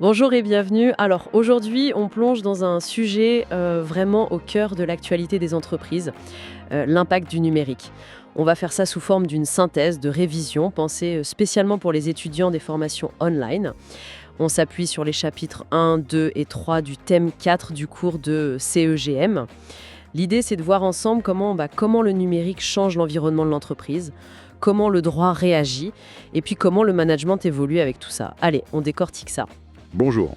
Bonjour et bienvenue. Alors aujourd'hui, on plonge dans un sujet vraiment au cœur de l'actualité des entreprises, l'impact du numérique. On va faire ça sous forme d'une synthèse, de révision, pensée spécialement pour les étudiants des formations online. On s'appuie sur les chapitres 1, 2 et 3 du thème 4 du cours de CEGM. L'idée, c'est de voir ensemble comment le numérique change l'environnement de l'entreprise, comment le droit réagit, et puis comment le management évolue avec tout ça. Allez, on décortique ça. Bonjour.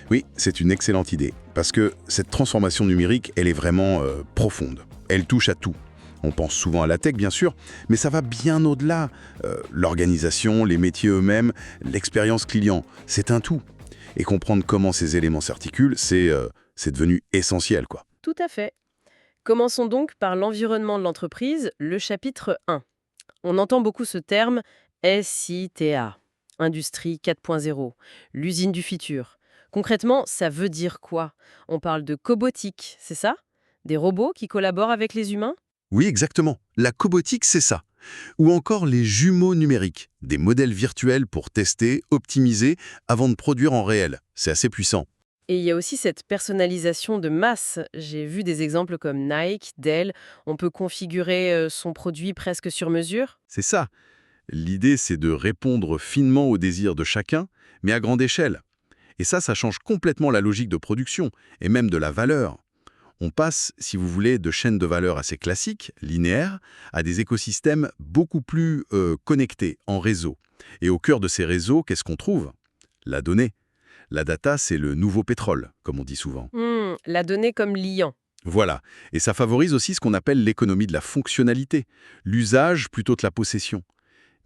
Oui, c'est une excellente idée, parce que cette transformation numérique, elle est vraiment profonde. Elle touche à tout. On pense souvent à la tech, bien sûr, mais ça va bien au-delà. L'organisation, les métiers eux-mêmes, l'expérience client, c'est un tout. Et comprendre comment ces éléments s'articulent, c'est devenu essentiel, quoi. Tout à fait. Commençons donc par l'environnement de l'entreprise, le chapitre 1. On entend beaucoup ce terme SITA, Industrie 4.0, l'usine du futur. Concrètement, ça veut dire quoi? On parle de cobotique, c'est ça? Des robots qui collaborent avec les humains? Oui, exactement. La cobotique, c'est ça. Ou encore les jumeaux numériques, des modèles virtuels pour tester, optimiser, avant de produire en réel. C'est assez puissant. Et il y a aussi cette personnalisation de masse. J'ai vu des exemples comme Nike, Dell. On peut configurer son produit presque sur mesure. C'est ça. L'idée, c'est de répondre finement aux désirs de chacun, mais à grande échelle. Et ça change complètement la logique de production, et même de la valeur. On passe, si vous voulez, de chaînes de valeur assez classiques, linéaires, à des écosystèmes beaucoup plus connectés, en réseau. Et au cœur de ces réseaux, qu'est-ce qu'on trouve? La donnée. La data, c'est le nouveau pétrole, comme on dit souvent. La donnée comme liant. Voilà. Et ça favorise aussi ce qu'on appelle l'économie de la fonctionnalité, l'usage plutôt que la possession.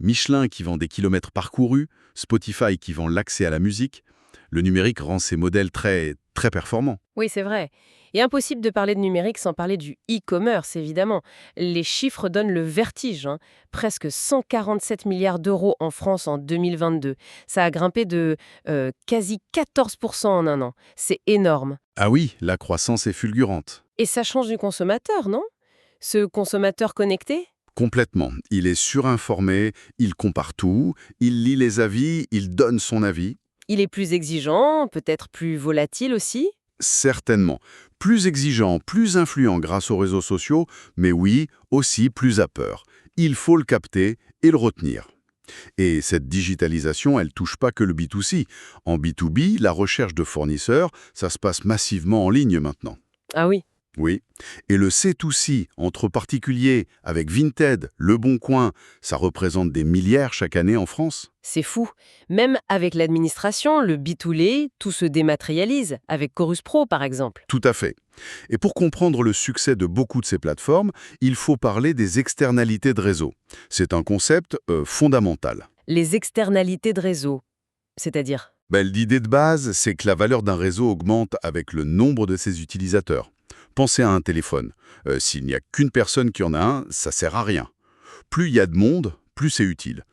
Michelin qui vend des kilomètres parcourus, Spotify qui vend l'accès à la musique, le numérique rend ces modèles très, très performants. Oui, c'est vrai. Et impossible de parler de numérique sans parler du e-commerce, évidemment. Les chiffres donnent le vertige, hein. Presque 147 milliards d'euros en France en 2022. Ça a grimpé de quasi 14% en un an. C'est énorme. Ah oui, la croissance est fulgurante. Et ça change du consommateur, non? Ce consommateur connecté? Complètement. Il est surinformé, il compare tout, il lit les avis, il donne son avis. Il est plus exigeant, peut-être plus volatile aussi? Certainement. Plus exigeant, plus influent grâce aux réseaux sociaux, mais oui, aussi plus à peur. Il faut le capter et le retenir. Et cette digitalisation, elle touche pas que le B2C. En B2B, la recherche de fournisseurs, ça se passe massivement en ligne maintenant. Ah oui. Oui. Et le C2C, entre particuliers, avec Vinted, Le Bon Coin, ça représente des milliards chaque année en France. C'est fou. Même avec l'administration, le B2B, tout se dématérialise, avec Chorus Pro par exemple. Tout à fait. Et pour comprendre le succès de beaucoup de ces plateformes, il faut parler des externalités de réseau. C'est un concept fondamental. Les externalités de réseau, c'est-à-dire? L'idée de base, c'est que la valeur d'un réseau augmente avec le nombre de ses utilisateurs. Pensez à un téléphone. S'il n'y a qu'une personne qui en a un, ça sert à rien. Plus il y a de monde, plus c'est utile.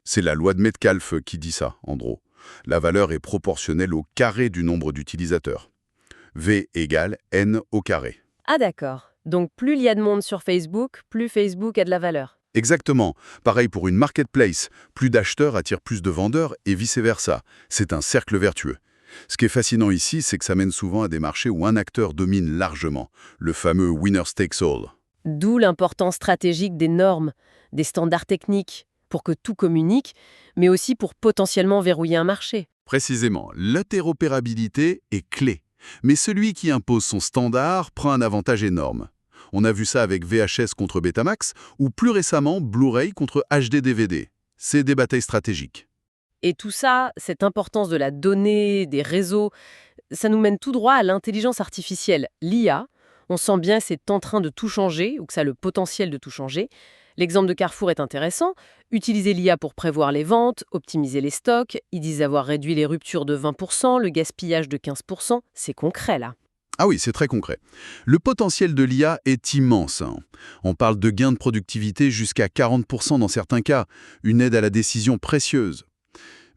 C'est la loi de Metcalfe qui dit ça, en gros. La valeur est proportionnelle au carré du nombre d'utilisateurs. V égale N au carré. Ah d'accord. Donc plus il y a de monde sur Facebook, plus Facebook a de la valeur. Exactement. Pareil pour une marketplace. Plus d'acheteurs attirent plus de vendeurs et vice-versa. C'est un cercle vertueux. Ce qui est fascinant ici, c'est que ça mène souvent à des marchés où un acteur domine largement. Le fameux winner takes all. D'où l'importance stratégique des normes, des standards techniques, pour que tout communique, mais aussi pour potentiellement verrouiller un marché. Précisément, l'interopérabilité est clé. Mais celui qui impose son standard prend un avantage énorme. On a vu ça avec VHS contre Betamax, ou plus récemment Blu-ray contre HD-DVD. C'est des batailles stratégiques. Et tout ça, cette importance de la donnée, des réseaux, ça nous mène tout droit à l'intelligence artificielle, l'IA. On sent bien que c'est en train de tout changer, ou que ça a le potentiel de tout changer. L'exemple de Carrefour est intéressant. Utiliser l'IA pour prévoir les ventes, optimiser les stocks. Ils disent avoir réduit les ruptures de 20%, le gaspillage de 15%. C'est concret, là. Ah oui, c'est très concret. Le potentiel de l'IA est immense, hein. On parle de gains de productivité jusqu'à 40% dans certains cas, une aide à la décision précieuse.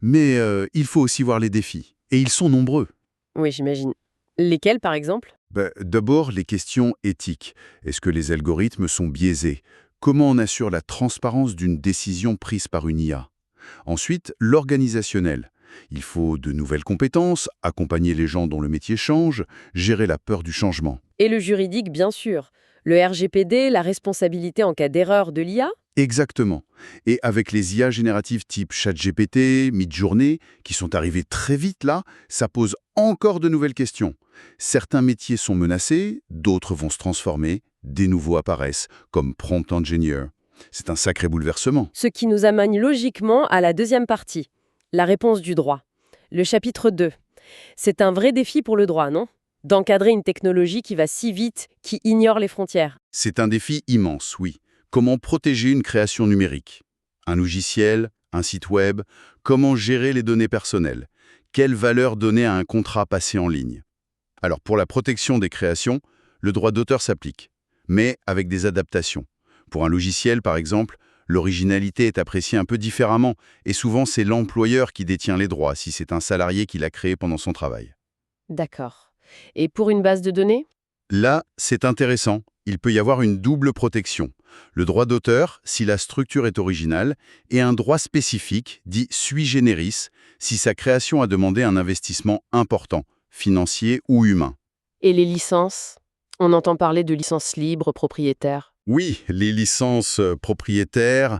Mais il faut aussi voir les défis. Et ils sont nombreux. Oui, j'imagine. Lesquels, par exemple? D'abord, les questions éthiques. Est-ce que les algorithmes sont biaisés? Comment on assure la transparence d'une décision prise par une IA? Ensuite, l'organisationnel. Il faut de nouvelles compétences, accompagner les gens dont le métier change, gérer la peur du changement. Et le juridique, bien sûr. Le RGPD, la responsabilité en cas d'erreur de l'IA? Exactement. Et avec les IA génératives type ChatGPT, Midjourney, qui sont arrivées très vite là, ça pose encore de nouvelles questions. Certains métiers sont menacés, d'autres vont se transformer, des nouveaux apparaissent, comme prompt engineer. C'est un sacré bouleversement. Ce qui nous amène logiquement à la deuxième partie, la réponse du droit. Le chapitre 2. C'est un vrai défi pour le droit, non? D'encadrer une technologie qui va si vite, qui ignore les frontières. C'est un défi immense, oui. Comment protéger une création numérique? Un logiciel, un site web? Comment gérer les données personnelles? Quelle valeur donner à un contrat passé en ligne? Alors, pour la protection des créations, le droit d'auteur s'applique, mais avec des adaptations. Pour un logiciel, par exemple, l'originalité est appréciée un peu différemment, et souvent c'est l'employeur qui détient les droits si c'est un salarié qui l'a créé pendant son travail. D'accord. Et pour une base de données? Là, c'est intéressant. Il peut y avoir une double protection. Le droit d'auteur, si la structure est originale, et un droit spécifique, dit sui generis, si sa création a demandé un investissement important, financier ou humain. Et les licences? On entend parler de licences libres, propriétaires. Oui, les licences propriétaires,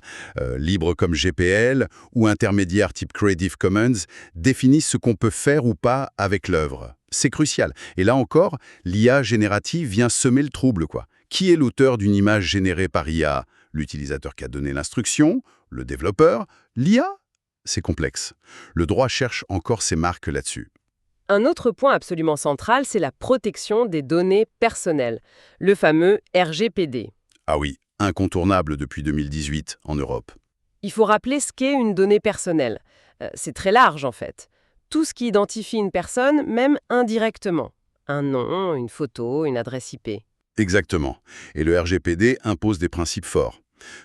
libres comme GPL, ou intermédiaires type Creative Commons, définissent ce qu'on peut faire ou pas avec l'œuvre. C'est crucial. Et là encore, l'IA générative vient semer le trouble, quoi. Qui est l'auteur d'une image générée par IA? L'utilisateur qui a donné l'instruction? Le développeur? L'IA? C'est complexe. Le droit cherche encore ses marques là-dessus. Un autre point absolument central, c'est la protection des données personnelles, le fameux RGPD. Ah oui, incontournable depuis 2018 en Europe. Il faut rappeler ce qu'est une donnée personnelle. C'est très large en fait. Tout ce qui identifie une personne, même indirectement. Un nom, une photo, une adresse IP. Exactement. Et le RGPD impose des principes forts.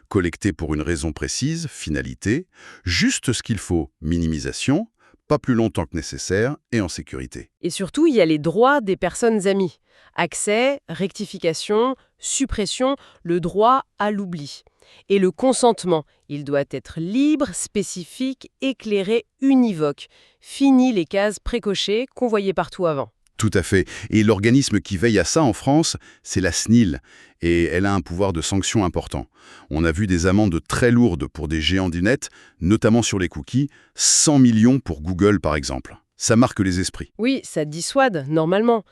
Collecter pour une raison précise, finalité, juste ce qu'il faut, minimisation, pas plus longtemps que nécessaire et en sécurité. Et surtout, il y a les droits des personnes amies. Accès, rectification, suppression, le droit à l'oubli. Et le consentement, il doit être libre, spécifique, éclairé, univoque. Fini les cases précochées qu'on voyait partout avant. Tout à fait. Et l'organisme qui veille à ça en France, c'est la CNIL. Et elle a un pouvoir de sanction important. On a vu des amendes très lourdes pour des géants du net, notamment sur les cookies, 100 millions pour Google par exemple. Ça marque les esprits. Oui, ça dissuade, normalement.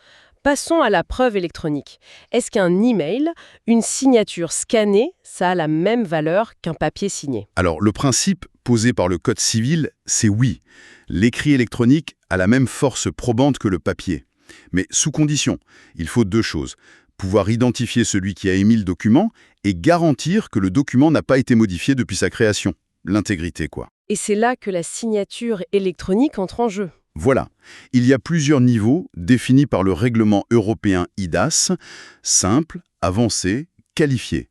Passons à la preuve électronique. Est-ce qu'un email, une signature scannée, ça a la même valeur qu'un papier signé? Alors, le principe posé par le Code civil, c'est oui. L'écrit électronique a la même force probante que le papier. Mais sous condition, il faut deux choses. Pouvoir identifier celui qui a émis le document et garantir que le document n'a pas été modifié depuis sa création. L'intégrité, quoi. Et c'est là que la signature électronique entre en jeu. Voilà. Il y a plusieurs niveaux définis par le règlement européen IDAS, simple, avancé, qualifié.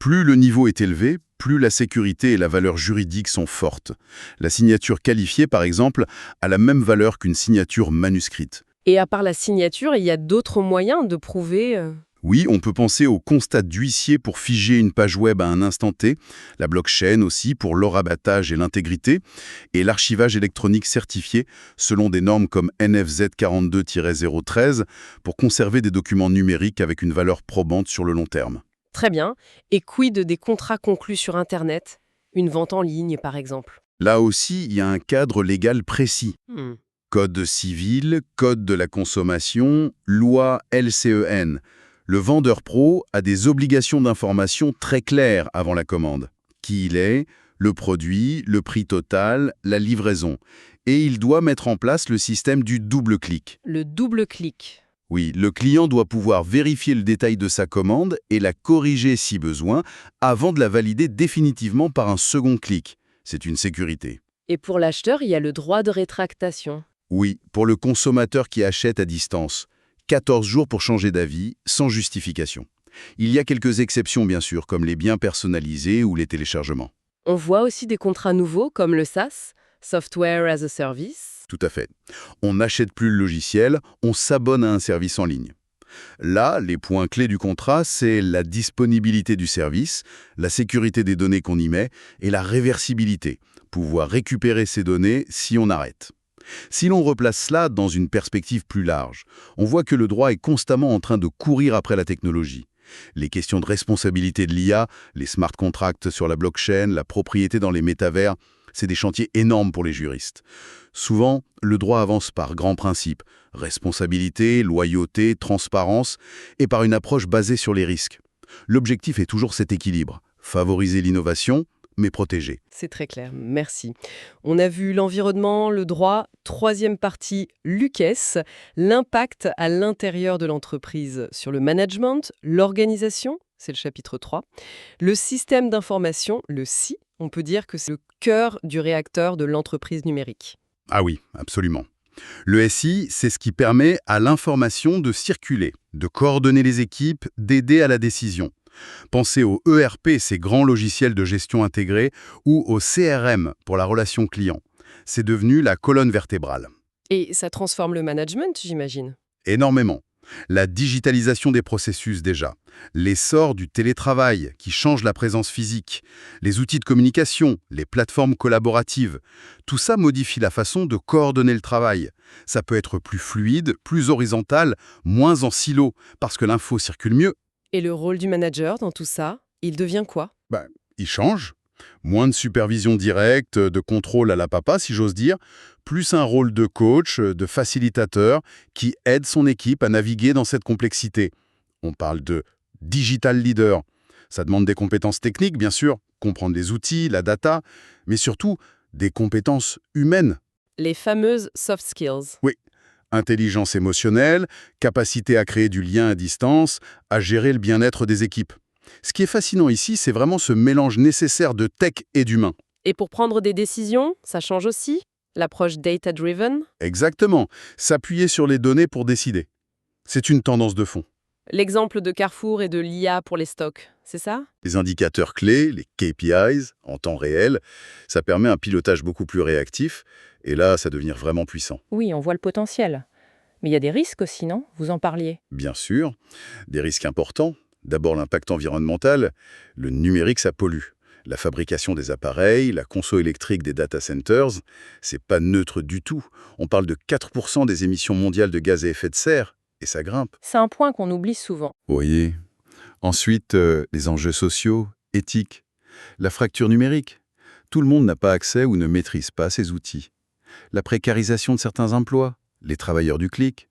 Plus le niveau est élevé, plus la sécurité et la valeur juridique sont fortes. La signature qualifiée, par exemple, a la même valeur qu'une signature manuscrite. Et à part la signature, il y a d'autres moyens de prouver... Oui, on peut penser au constat d'huissier pour figer une page web à un instant T, la blockchain aussi pour le rabattage et l'intégrité, et l'archivage électronique certifié selon des normes comme NFZ 42-013 pour conserver des documents numériques avec une valeur probante sur le long terme. Très bien. Et quid des contrats conclus sur Internet? Une vente en ligne, par exemple. Là aussi, il y a un cadre légal précis. Code civil, code de la consommation, loi LCEN. Le vendeur pro a des obligations d'information très claires avant la commande. Qui il est, le produit, le prix total, la livraison. Et il doit mettre en place le système du double clic. Le double clic. Oui, le client doit pouvoir vérifier le détail de sa commande et la corriger si besoin avant de la valider définitivement par un second clic. C'est une sécurité. Et pour l'acheteur, il y a le droit de rétractation. Oui, pour le consommateur qui achète à distance. 14 jours pour changer d'avis, sans justification. Il y a quelques exceptions bien sûr, comme les biens personnalisés ou les téléchargements. On voit aussi des contrats nouveaux, comme le SaaS, Software as a Service. Tout à fait. On n'achète plus le logiciel, on s'abonne à un service en ligne. Là, les points clés du contrat, c'est la disponibilité du service, la sécurité des données qu'on y met et la réversibilité, pouvoir récupérer ces données si on arrête. Si l'on replace cela dans une perspective plus large, on voit que le droit est constamment en train de courir après la technologie. Les questions de responsabilité de l'IA, les smart contracts sur la blockchain, la propriété dans les métavers, c'est des chantiers énormes pour les juristes. Souvent, le droit avance par grands principes, responsabilité, loyauté, transparence, et par une approche basée sur les risques. L'objectif est toujours cet équilibre, favoriser l'innovation, mais protéger. C'est très clair, merci. On a vu l'environnement, le droit, troisième partie, l'UQES, l'impact à l'intérieur de l'entreprise sur le management, l'organisation, c'est le chapitre 3, le système d'information, le SI, on peut dire que c'est le cœur du réacteur de l'entreprise numérique. Ah oui, absolument. Le SI, c'est ce qui permet à l'information de circuler, de coordonner les équipes, d'aider à la décision. Pensez au ERP, ces grands logiciels de gestion intégrés, ou au CRM pour la relation client. C'est devenu la colonne vertébrale. Et ça transforme le management, j'imagine. Énormément. La digitalisation des processus déjà, l'essor du télétravail qui change la présence physique, les outils de communication, les plateformes collaboratives, tout ça modifie la façon de coordonner le travail. Ça peut être plus fluide, plus horizontal, moins en silo, parce que l'info circule mieux. Et le rôle du manager dans tout ça, il devient quoi? Il change. Moins de supervision directe, de contrôle à la papa, si j'ose dire, plus un rôle de coach, de facilitateur, qui aide son équipe à naviguer dans cette complexité. On parle de digital leader. Ça demande des compétences techniques, bien sûr, comprendre les outils, la data, mais surtout des compétences humaines. Les fameuses soft skills. Oui, intelligence émotionnelle, capacité à créer du lien à distance, à gérer le bien-être des équipes. Ce qui est fascinant ici, c'est vraiment ce mélange nécessaire de tech et d'humain. Et pour prendre des décisions, ça change aussi? L'approche data-driven? Exactement, s'appuyer sur les données pour décider. C'est une tendance de fond. L'exemple de Carrefour et de l'IA pour les stocks, c'est ça? Les indicateurs clés, les KPIs, en temps réel, ça permet un pilotage beaucoup plus réactif, et là, ça devient vraiment puissant. Oui, on voit le potentiel. Mais il y a des risques aussi, non? Vous en parliez. Bien sûr, des risques importants. D'abord l'impact environnemental, le numérique ça pollue. La fabrication des appareils, la conso électrique des data centers, c'est pas neutre du tout. On parle de 4% des émissions mondiales de gaz à effet de serre, et ça grimpe. C'est un point qu'on oublie souvent. Vous voyez. Ensuite, les enjeux sociaux, éthiques, la fracture numérique. Tout le monde n'a pas accès ou ne maîtrise pas ces outils. La précarisation de certains emplois, les travailleurs du clic,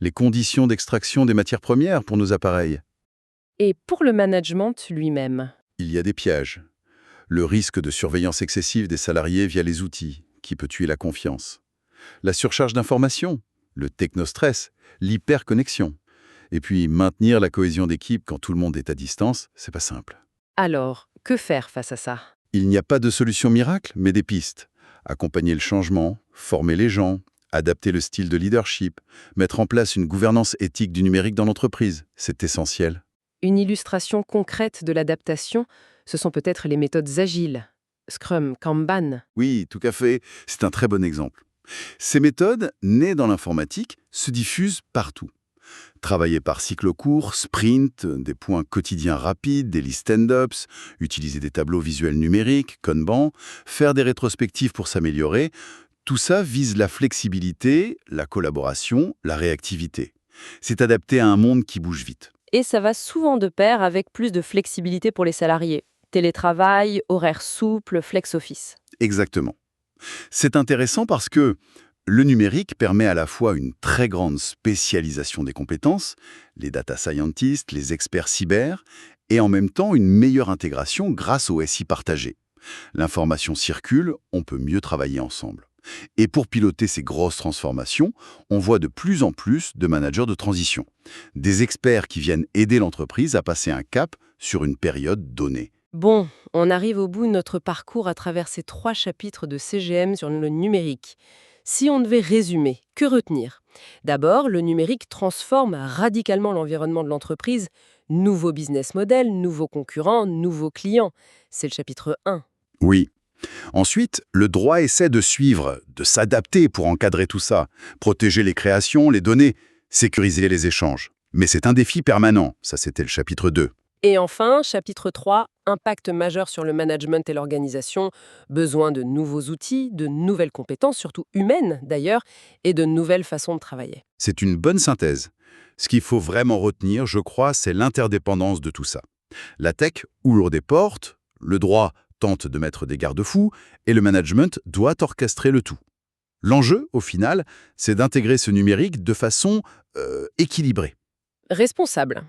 les conditions d'extraction des matières premières pour nos appareils. Et pour le management lui-même? Il y a des pièges. Le risque de surveillance excessive des salariés via les outils, qui peut tuer la confiance. La surcharge d'informations, le technostress, l'hyperconnexion. Et puis, maintenir la cohésion d'équipe quand tout le monde est à distance, c'est pas simple. Alors, que faire face à ça? Il n'y a pas de solution miracle, mais des pistes. Accompagner le changement, former les gens, adapter le style de leadership, mettre en place une gouvernance éthique du numérique dans l'entreprise, c'est essentiel. Une illustration concrète de l'adaptation, ce sont peut-être les méthodes agiles. Scrum, Kanban. Oui, tout à fait, c'est un très bon exemple. Ces méthodes, nées dans l'informatique, se diffusent partout. Travailler par cycle court, sprint, des points quotidiens rapides, des listes stand-ups, utiliser des tableaux visuels numériques, Kanban, faire des rétrospectives pour s'améliorer, tout ça vise la flexibilité, la collaboration, la réactivité. C'est adapté à un monde qui bouge vite. Et ça va souvent de pair avec plus de flexibilité pour les salariés. Télétravail, horaires souples, flex-office. Exactement. C'est intéressant parce que le numérique permet à la fois une très grande spécialisation des compétences, les data scientists, les experts cyber, et en même temps une meilleure intégration grâce au SI partagé. L'information circule, on peut mieux travailler ensemble. Et pour piloter ces grosses transformations, on voit de plus en plus de managers de transition. Des experts qui viennent aider l'entreprise à passer un cap sur une période donnée. Bon, on arrive au bout de notre parcours à travers ces 3 chapitres de CGM sur le numérique. Si on devait résumer, que retenir? D'abord, le numérique transforme radicalement l'environnement de l'entreprise. Nouveau business model, nouveaux concurrents, nouveaux clients. C'est le chapitre 1. Oui. Ensuite, le droit essaie de suivre, de s'adapter pour encadrer tout ça, protéger les créations, les données, sécuriser les échanges. Mais c'est un défi permanent, ça c'était le chapitre 2. Et enfin, chapitre 3, impact majeur sur le management et l'organisation, besoin de nouveaux outils, de nouvelles compétences, surtout humaines d'ailleurs, et de nouvelles façons de travailler. C'est une bonne synthèse. Ce qu'il faut vraiment retenir, je crois, c'est l'interdépendance de tout ça. La tech ouvre des portes, le droit tente de mettre des garde-fous, et le management doit orchestrer le tout. L'enjeu, au final, c'est d'intégrer ce numérique de façon équilibrée. Responsable,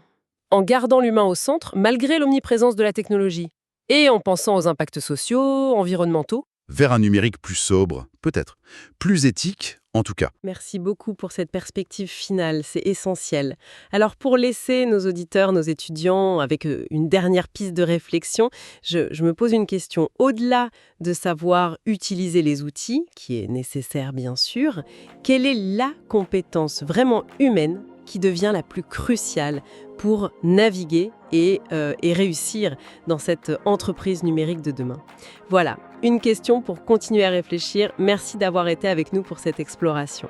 en gardant l'humain au centre malgré l'omniprésence de la technologie, et en pensant aux impacts sociaux, environnementaux. Vers un numérique plus sobre, peut-être. Plus éthique, en tout cas. Merci beaucoup pour cette perspective finale, c'est essentiel. Alors pour laisser nos auditeurs, nos étudiants avec une dernière piste de réflexion, je me pose une question. Au-delà de savoir utiliser les outils, qui est nécessaire bien sûr, quelle est la compétence vraiment humaine qui devient la plus cruciale pour naviguer et réussir dans cette entreprise numérique de demain? Voilà, une question pour continuer à réfléchir. Merci d'avoir été avec nous pour cette exploration.